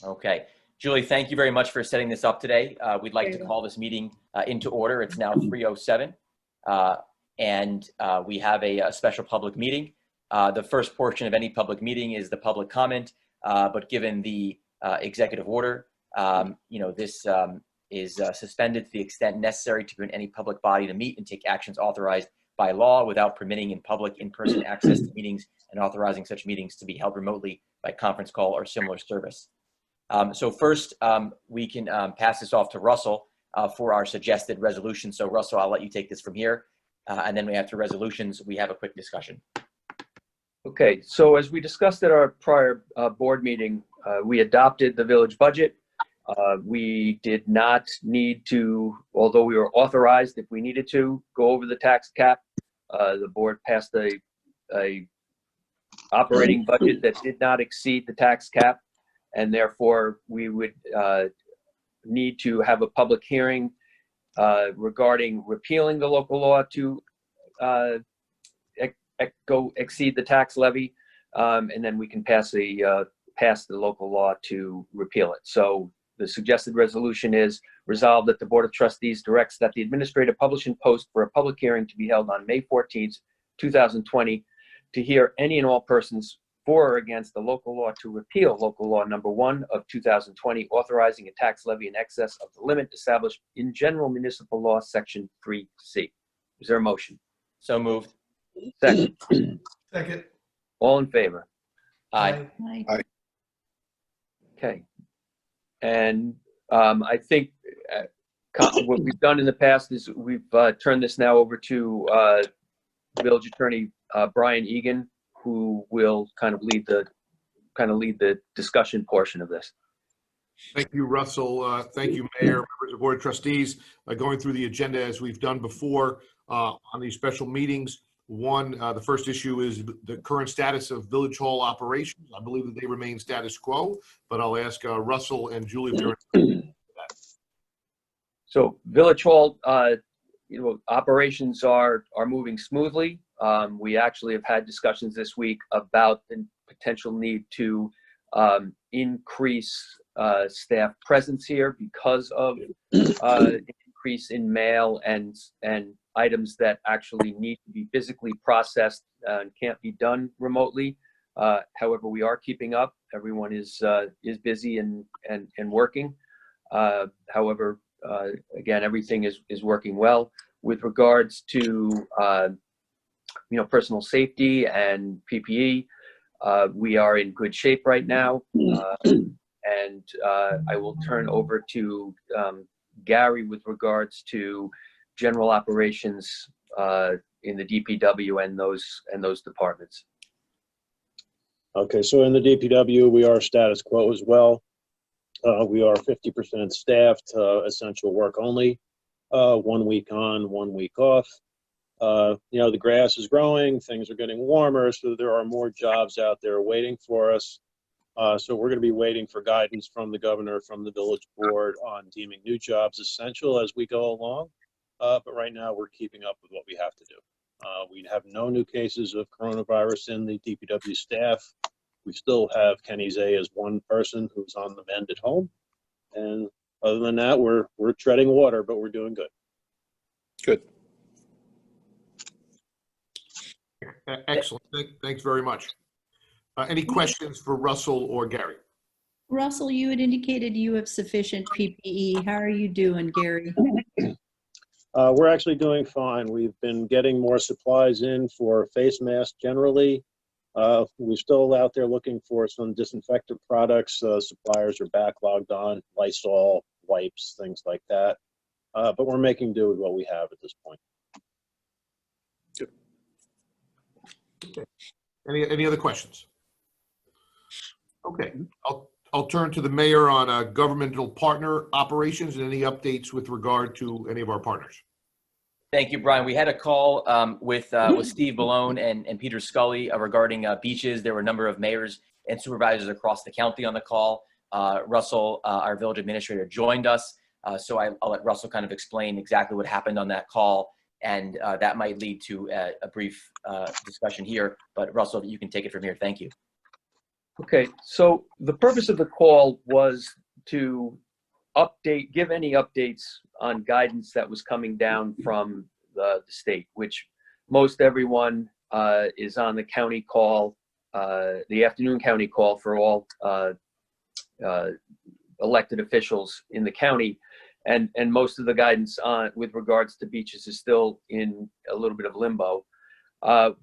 Okay. Julie, thank you very much for setting this up today. We'd like to call this meeting into order. It's now 3:07, and we have a special public meeting. The first portion of any public meeting is the public comment, but given the executive order, this is suspended to the extent necessary to permit any public body to meet and take actions authorized by law without permitting in public in-person access to meetings and authorizing such meetings to be held remotely by conference call or similar service. So first, we can pass this off to Russell for our suggested resolution. So Russell, I'll let you take this from here. And then after resolutions, we have a quick discussion. Okay, so as we discussed at our prior board meeting, we adopted the village budget. We did not need to, although we were authorized if we needed to, go over the tax cap. The board passed a operating budget that did not exceed the tax cap, and therefore we would need to have a public hearing regarding repealing the local law to go exceed the tax levy, and then we can pass the local law to repeal it. So the suggested resolution is resolved that the Board of Trustees directs that the administrator publish and post for a public hearing to be held on May 14th, 2020, to hear any and all persons for or against the local law to repeal local law number 1 of 2020, authorizing a tax levy in excess of the limit established in general municipal law section 3C. Is there a motion? So moved. Second. Second. All in favor? Aye. Aye. Okay. And I think what we've done in the past is we've turned this now over to Village Attorney Brian Egan, who will kind of lead the discussion portion of this. Thank you, Russell. Thank you, Mayor, members of the Board of Trustees. Going through the agenda as we've done before on these special meetings. One, the first issue is the current status of Village Hall operations. I believe that they remain status quo, but I'll ask Russell and Julie if they're interested. So Village Hall, operations are moving smoothly. We actually have had discussions this week about the potential need to increase staff presence here because of increase in mail and items that actually need to be physically processed and can't be done remotely. However, we are keeping up. Everyone is busy and working. However, again, everything is working well. With regards to personal safety and PPE, we are in good shape right now. And I will turn over to Gary with regards to general operations in the DPW and those departments. Okay, so in the DPW, we are status quo as well. We are 50% staffed, essential work only, 1 week on, 1 week off. The grass is growing, things are getting warmer, so there are more jobs out there waiting for us. So we're going to be waiting for guidance from the governor, from the village board on deeming new jobs essential as we go along. But right now we're keeping up with what we have to do. We have no new cases of coronavirus in the DPW staff. We still have Kenny Zay as one person who's on the mend at home. And other than that, we're treading water, but we're doing good. Good. Excellent. Thanks very much. Any questions for Russell or Gary? Russell, you had indicated you have sufficient PPE. How are you doing, Gary? We're actually doing fine. We've been getting more supplies in for face masks generally. We're still out there looking for some disinfectant products. Suppliers are backlogged on Lysol, wipes, things like that. But we're making do with what we have at this point. Good. Okay. Any other questions? Okay. I'll turn to the mayor on governmental partner operations and any updates with regard to any of our partners. Thank you, Brian. We had a call with Steve Malone and Peter Scully regarding beaches. There were a number of mayors and supervisors across the county on the call. Russell, our village administrator, joined us. So I'll let Russell kind of explain exactly what happened on that call. And that might lead to a brief discussion here. But Russell, you can take it from here. Thank you. Okay, so the purpose of the call was to give any updates on guidance that was coming down from the state, which most everyone is on the county call, the afternoon county call for all elected officials in the county. And most of the guidance with regards to beaches is still in a little bit of limbo.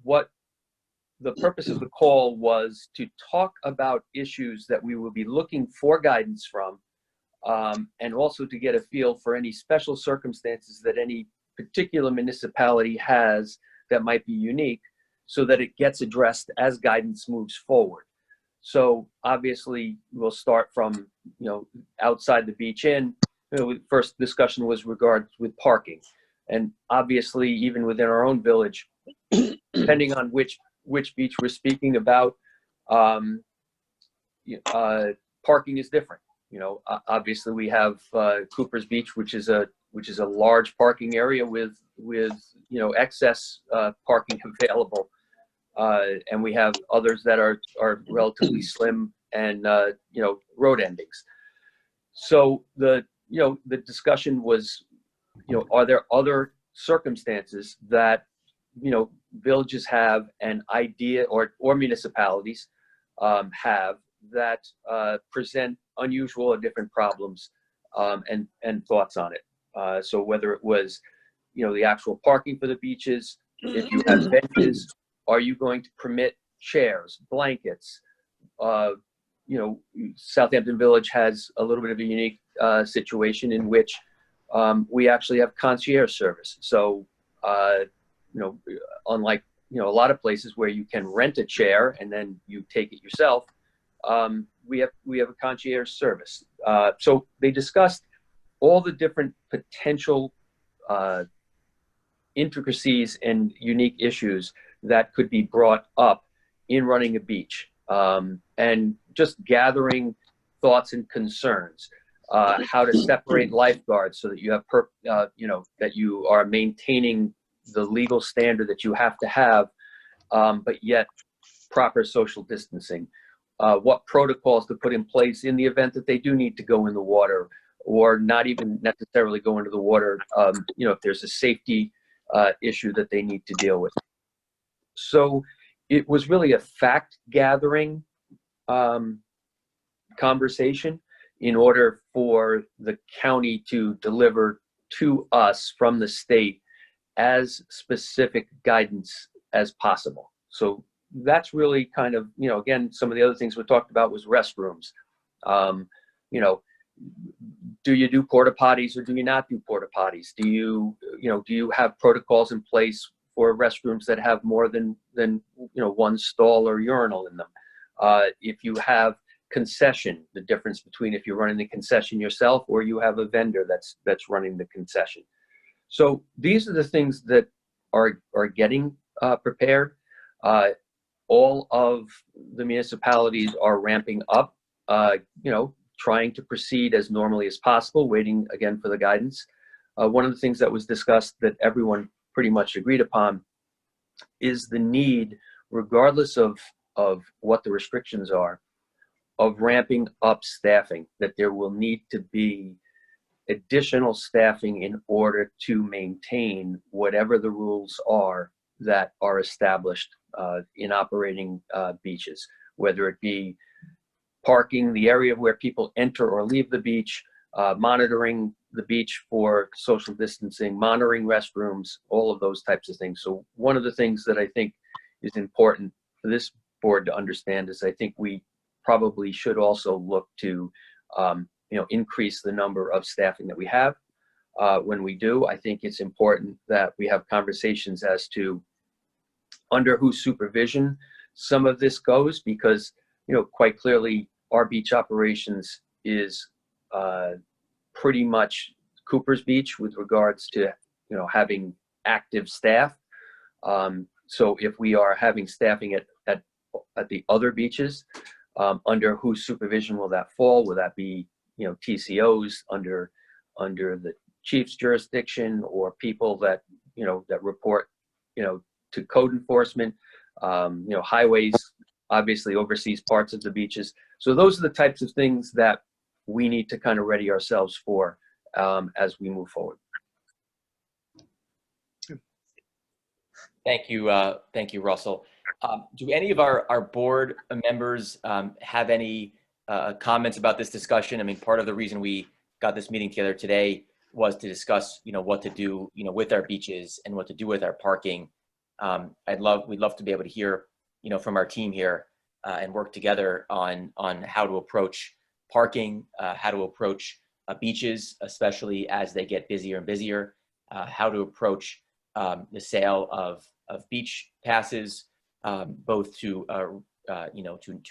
What the purpose of the call was to talk about issues that we will be looking for guidance from, and also to get a feel for any special circumstances that any particular municipality has that might be unique, so that it gets addressed as guidance moves forward. So obviously we'll start from, outside the beach in. First discussion was regards with parking. And obviously even within our own village, depending on which beach we're speaking about, parking is different. Obviously we have Cooper's Beach, which is a large parking area with excess parking available, and we have others that are relatively slim and road endings. So the discussion was, are there other circumstances that villages have an idea, or municipalities have, that present unusual or different problems, and thoughts on it. So whether it was, the actual parking for the beaches, if you have benches, are you going to permit chairs, blankets? Southampton Village has a little bit of a unique situation in which we actually have concierge service. So, unlike, a lot of places where you can rent a chair and then you take it yourself, we have a concierge service. So they discussed all the different potential intricacies and unique issues that could be brought up in running a beach, and just gathering thoughts and concerns, how to separate lifeguards so that you have that you are maintaining the legal standard that you have to have, but yet proper social distancing. What protocols to put in place in the event that they do need to go in the water, or not even necessarily go into the water, if there's a safety issue that they need to deal with. So it was really a fact-gathering conversation in order for the county to deliver to us from the state as specific guidance as possible. So that's really kind of, again, some of the other things we talked about was restrooms. Do you do porta potties or do you not do porta potties? Do you have protocols in place for restrooms that have more than one stall or urinal in them? If you have concession, the difference between if you're running the concession yourself or you have a vendor that's running the concession. So these are the things that are getting prepared. All of the municipalities are ramping up, trying to proceed as normally as possible, waiting again for the guidance. One of the things that was discussed that everyone pretty much agreed upon is the need, regardless of what the restrictions are, of ramping up staffing, that there will need to be additional staffing in order to maintain whatever the rules are that are established in operating beaches, whether it be parking, the area where people enter or leave the beach, monitoring the beach for social distancing, monitoring restrooms, all of those types of things. So one of the things that I think is important for this board to understand is I think we probably should also look to increase the number of staffing that we have. When we do, I think it's important that we have conversations as to under whose supervision some of this goes, because quite clearly our beach operations is pretty much Cooper's Beach with regards to having active staff. So if we are having staffing at the other beaches, under whose supervision will that fall? Will that be TCOs under the chief's jurisdiction, or people that that report to code enforcement? Highways obviously oversees parts of the beaches. So those are the types of things that we need to kind of ready ourselves for as we move forward. Thank you, Russell. Do any of our board members have any comments about this discussion? I mean, part of the reason we got this meeting together today was to discuss, what to do, with our beaches and what to do with our parking. We'd love to be able to hear, from our team here and work together on how to approach parking, how to approach beaches, especially as they get busier and busier, how to approach the sale of beach passes, both to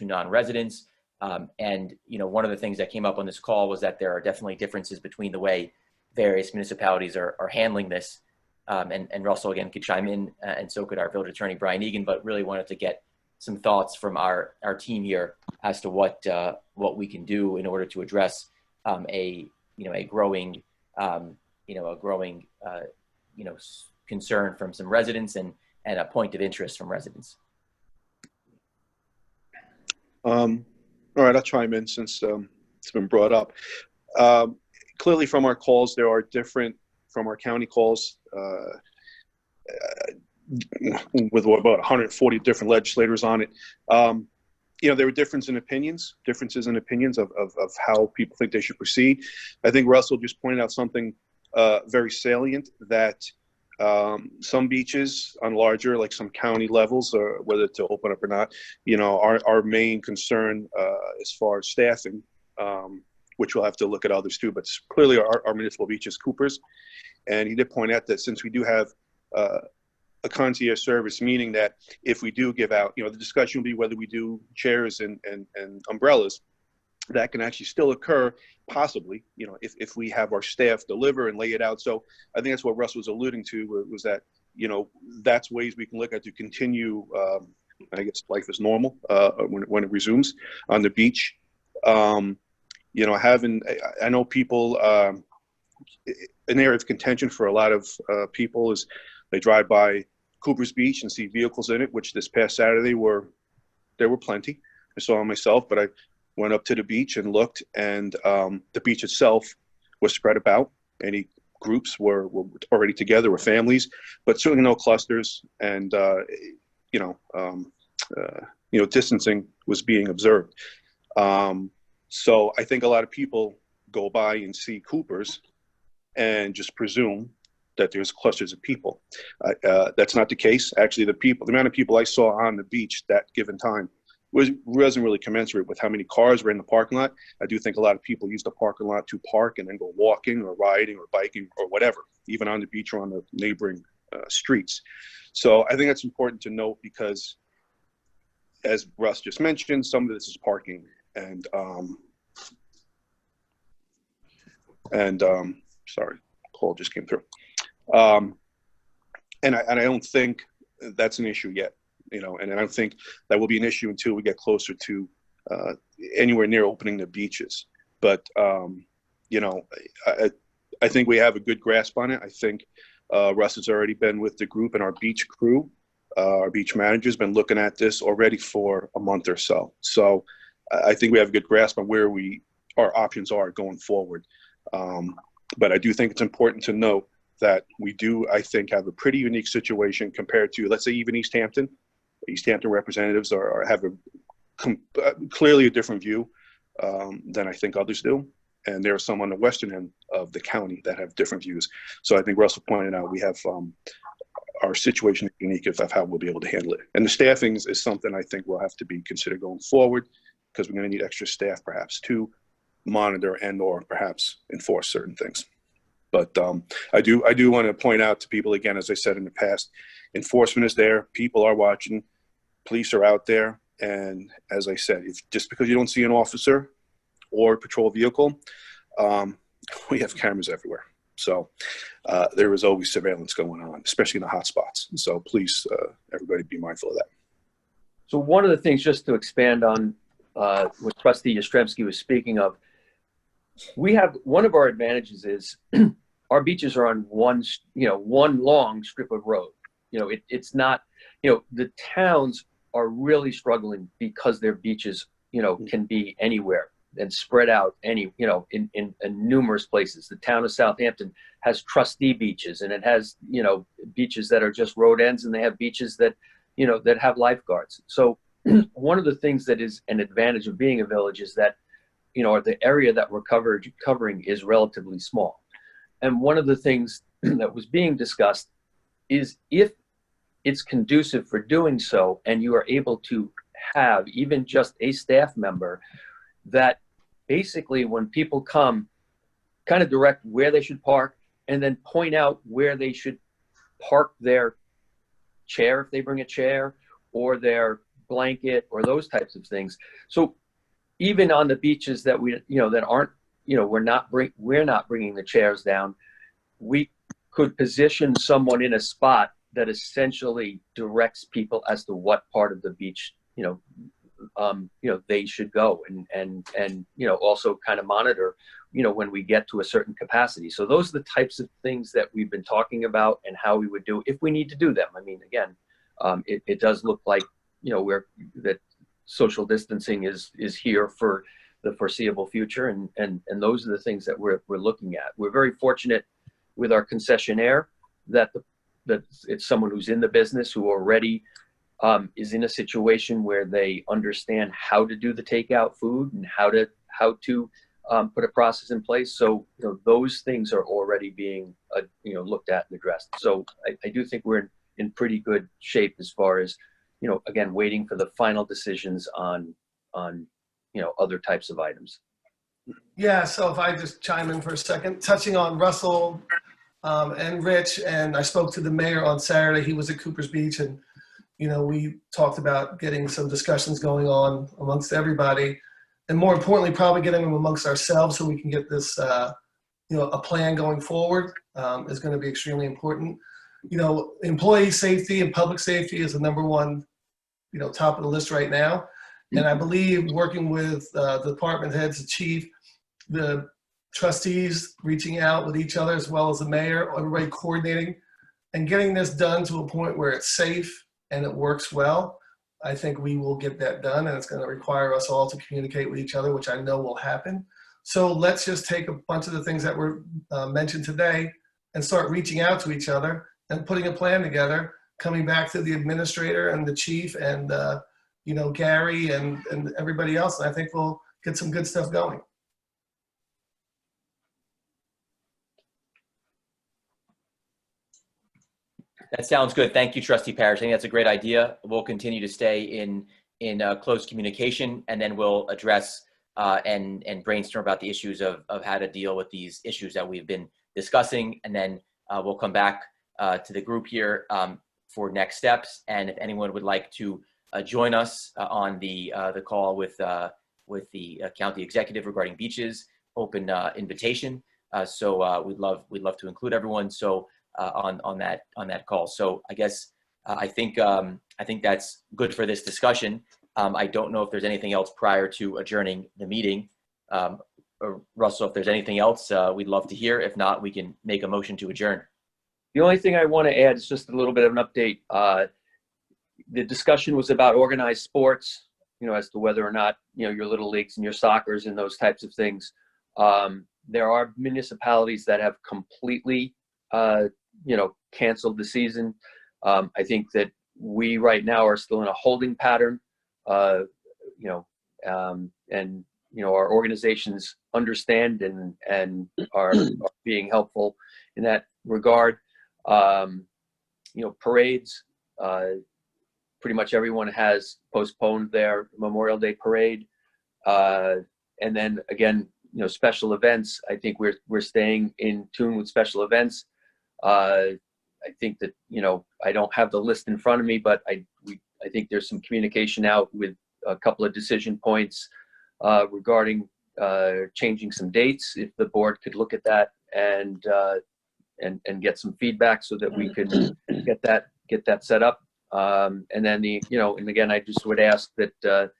non-residents. And one of the things that came up on this call was that there are definitely differences between the way various municipalities are handling this. And Russell, again, could chime in, and so could our village attorney, Brian Egan, but really wanted to get some thoughts from our team here as to what we can do in order to address a growing concern from some residents and a point of interest from residents. All right, I'll chime in since it's been brought up. Clearly from our calls, there are different, from our county calls, with about 140 different legislators on it. There were differences in opinions of how people think they should proceed. I think Russell just pointed out something very salient, that some beaches on larger, like some county levels, or whether to open up or not, our main concern as far as staffing, which we'll have to look at others too, but clearly our municipal beaches, Cooper's. And he did point out that since we do have a concierge service, meaning that if we do give out, the discussion will be whether we do chairs and umbrellas, that can actually still occur, possibly, if we have our staff deliver and lay it out. So I think that's what Russ was alluding to, was that, that's ways we can look at to continue, I guess, life as normal when it resumes on the beach. I know people, an area of contention for a lot of people is they drive by Cooper's Beach and see vehicles in it, which this past Saturday there were plenty. I saw them myself, but I went up to the beach and looked, and the beach itself was spread about. Any groups were already together, were families, but certainly no clusters, and distancing was being observed. So I think a lot of people go by and see Cooper's and just presume that there's clusters of people. That's not the case. Actually, the amount of people I saw on the beach that given time wasn't really commensurate with how many cars were in the parking lot. I do think a lot of people use the parking lot to park and then go walking or riding or biking or whatever, even on the beach or on the neighboring streets. So I think that's important to note, because as Russ just mentioned, some of this is parking and sorry, call just came through. And I don't think that's an issue yet, and I don't think that will be an issue until we get closer to anywhere near opening the beaches. But, I think we have a good grasp on it. I think Russ has already been with the group, and our beach crew, our beach manager's been looking at this already for a month or so. So I think we have a good grasp on where our options are going forward. But I do think it's important to note that we do, I think, have a pretty unique situation compared to, let's say, even East Hampton. East Hampton representatives have clearly a different view than I think others do. And there are some on the western end of the county that have different views. So I think Russell pointed out we have our situation is unique of how we'll be able to handle it. And the staffing is something I think will have to be considered going forward, because we're going to need extra staff perhaps to monitor and or perhaps enforce certain things. But I do want to point out to people, again, as I said in the past, enforcement is there. People are watching. Police are out there. And as I said, just because you don't see an officer or a patrol vehicle, we have cameras everywhere. So there is always surveillance going on, especially in the hot spots. So please, everybody be mindful of that. So one of the things, just to expand on what Trustee Yastrzemski was speaking of, we have, one of our advantages is our beaches are on one long strip of road. It's not, the towns are really struggling because their beaches, can be anywhere and spread out in numerous places. The town of Southampton has trustee beaches, and it has, beaches that are just road ends, and they have beaches that, that have lifeguards. So one of the things that is an advantage of being a village is that, the area that we're covering is relatively small. And one of the things that was being discussed is if it's conducive for doing so, and you are able to have even just a staff member that basically when people come, kind of direct where they should park and then point out where they should park their chair if they bring a chair, or their blanket, or those types of things. So even on the beaches that that aren't, we're not bringing the chairs down, we could position someone in a spot that essentially directs people as to what part of the beach they should go, and also kind of monitor when we get to a certain capacity. So those are the types of things that we've been talking about and how we would do if we need to do them. I mean, again, it does look like that social distancing is here for the foreseeable future, and those are the things that we're looking at. We're very fortunate with our concessionaire that it's someone who's in the business, who already is in a situation where they understand how to do the takeout food and how to put a process in place. So those things are already being looked at and addressed. So I do think we're in pretty good shape as far as again, waiting for the final decisions on other types of items. Yeah, so if I just chime in for a second, touching on Russell and Rich, and I spoke to the mayor on Saturday. He was at Cooper's Beach, and we talked about getting some discussions going on amongst everybody, and more importantly, probably getting them amongst ourselves so we can get this, a plan going forward is going to be extremely important. Employee safety and public safety is the number one, top of the list right now. And I believe working with the department heads, the chief, the trustees, reaching out with each other, as well as the mayor, everybody coordinating and getting this done to a point where it's safe and it works well. I think we will get that done, and it's going to require us all to communicate with each other, which I know will happen. So let's just take a bunch of the things that were mentioned today and start reaching out to each other and putting a plan together, coming back to the administrator and the chief and Gary and everybody else. And I think we'll get some good stuff going. That sounds good. Thank you, Trustee Parrish. I think that's a great idea. We'll continue to stay in close communication, and then we'll address and brainstorm about the issues of how to deal with these issues that we've been discussing. And then we'll come back to the group here for next steps. And if anyone would like to join us on the call with the county executive regarding beaches, open invitation. So we'd love to include everyone. So on that call. So I guess I think that's good for this discussion. I don't know if there's anything else prior to adjourning the meeting. Russell, if there's anything else, we'd love to hear. If not, we can make a motion to adjourn. The only thing I want to add is just a little bit of an update. The discussion was about organized sports, as to whether or not, your little leagues and your soccers and those types of things. There are municipalities that have completely, canceled the season. I think that we right now are still in a holding pattern, and our organizations understand and are being helpful in that regard. Parades, pretty much everyone has postponed their Memorial Day parade. And then again, special events, I think we're staying in tune with special events. I think that, I don't have the list in front of me, but I think there's some communication out with a couple of decision points regarding changing some dates, if the board could look at that and get some feedback so that we could get that set up. And then and again, I just would ask that,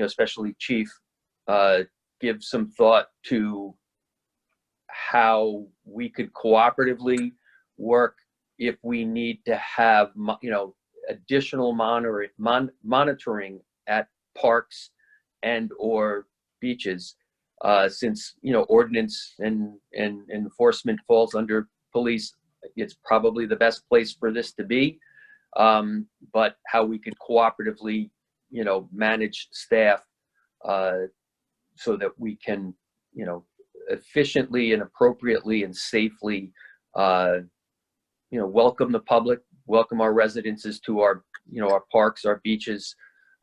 especially Chief, give some thought to how we could cooperatively work if we need to have, additional monitoring at parks and or beaches, since, you know, ordinance and enforcement falls under police. It's probably the best place for this to be. But how we could cooperatively, you know, manage staff so that we can, you know, efficiently and appropriately and safely, you know, welcome the public, welcome our residences to our, you know, our parks, our beaches.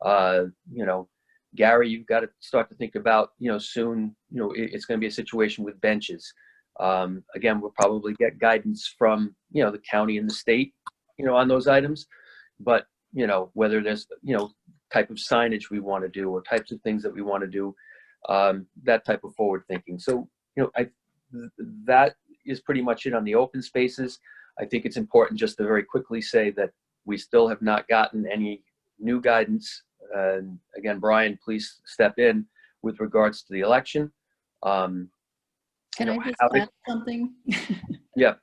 You know, Gary, you've got to start to think about, you know, soon, you know, it's going to be a situation with benches. Again, we'll probably get guidance from, you know, the county and the state, you know, on those items, but, you know, whether there's, you know, type of signage we want to do or types of things that we want to do, that type of forward thinking. So, you know, that is pretty much it on the open spaces. I think it's important just to very quickly say that we still have not gotten any new guidance. And again, Brian, please step in with regards to the election. Can You know, I just how did- add something? Yeah.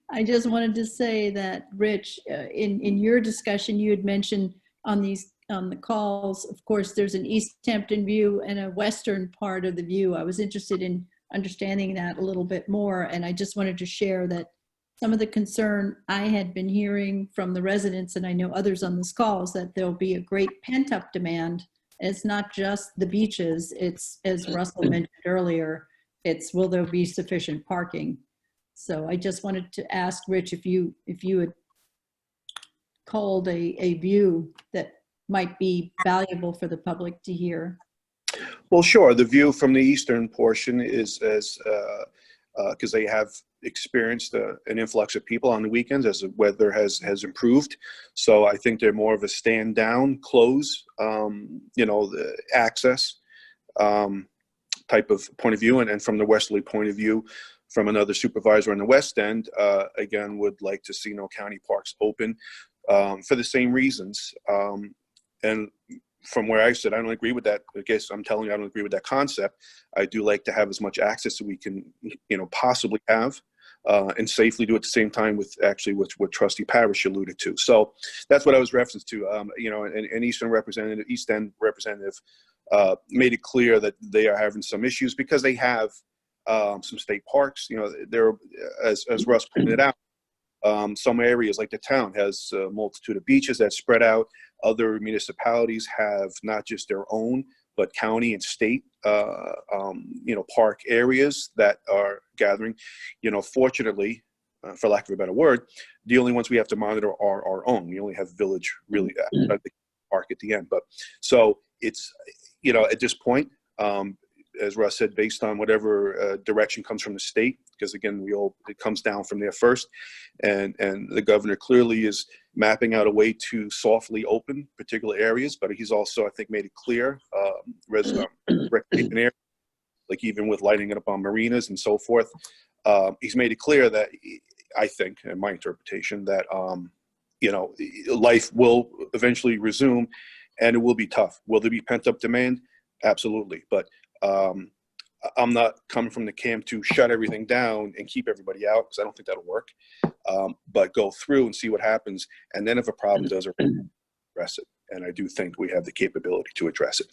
I just wanted to say that, Rich, in your discussion, you had mentioned on the calls, of course, there's an East Hampton view and a western part of the view. I was interested in understanding that a little bit more, and I just wanted to share that some of the concern I had been hearing from the residents, and I know others on this call, is that there'll be a great pent-up demand. It's not just the beaches, it's, as Russell mentioned earlier, it's will there be sufficient parking? So I just wanted to ask Rich if you had called a view that might be valuable for the public to hear. Well, sure. The view from the eastern portion is as because they have experienced an influx of people on the weekends as the weather has improved. So I think they're more of a stand down, close, you know, the access type of point of view. And from the westerly point of view, from another supervisor on the west end, again, would like to see no county parks open for the same reasons. And from where I sit, I don't agree with that. I guess I'm telling you, I don't agree with that concept. I do like to have as much access as we can, you know, possibly have, and safely do at the same time with actually what Trustee Parrish alluded to. So that's what I was referenced to. You know, an East End representative made it clear that they are having some issues because they have some state parks. You know, there, as Russ pointed out, some areas like the town has a multitude of beaches that spread out. Other municipalities have not just their own, but county and state, you know, park areas that are gathering. You know, fortunately, for lack of a better word, the only ones we have to monitor are our own. We only have village really at the park at the end. But so it's, you know, at this point, as Russ said, based on whatever direction comes from the state, because again, it comes down from there first, and the governor clearly is mapping out a way to softly open particular areas, but he's also, I think, made it clear, recreation areas, like even with lighting it up on marinas and so forth, he's made it clear that, I think, in my interpretation, that you know, life will eventually resume, and it will be tough. Will there be pent-up demand? Absolutely, but I'm not coming from the camp to shut everything down and keep everybody out, because I don't think that'll work. But go through and see what happens, and then if a problem does address it. And I do think we have the capability to address it.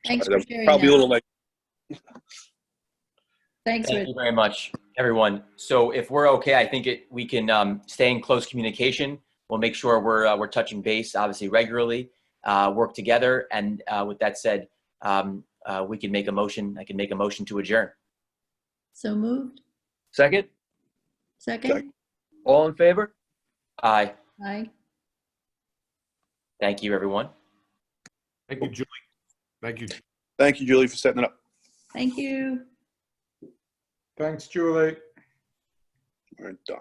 Thanks for sharing Probably that. a little like. Thanks, Thank Rich. you very much, everyone. So if we're okay, I think we can stay in close communication. We'll make sure we're touching base, obviously, regularly, work together. And with that said, we can make a motion. I can make a motion to adjourn. So moved. Second, Second? all in favor? Aye. Aye. Thank you, everyone. Thank you, Julie. Thank you. Thank you, Julie, for setting it up. Thank you. Thanks, Julie. We're done.